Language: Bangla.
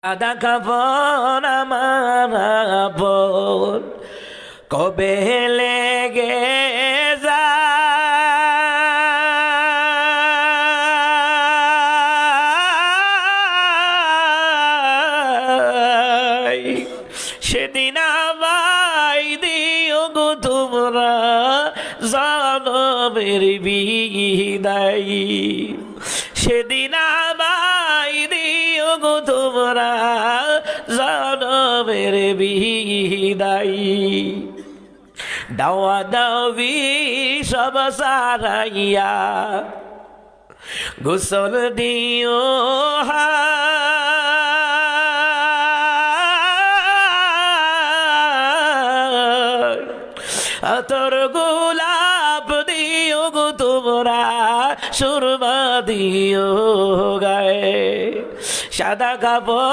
আদা কাপড় আমার আপন কবে লেগে যায় সেদিন আমায় দিও গো তোমরা জনমের বিদায় সেদিন আমায় দিও গো তোমরা জনমের বিদায় দাওয়া দাওয়ি সব সারাইয়া গোসল দিও তোর গোলাপ দিও গো তোমরা সুরমা দিও গায়ে সাদা কাপড়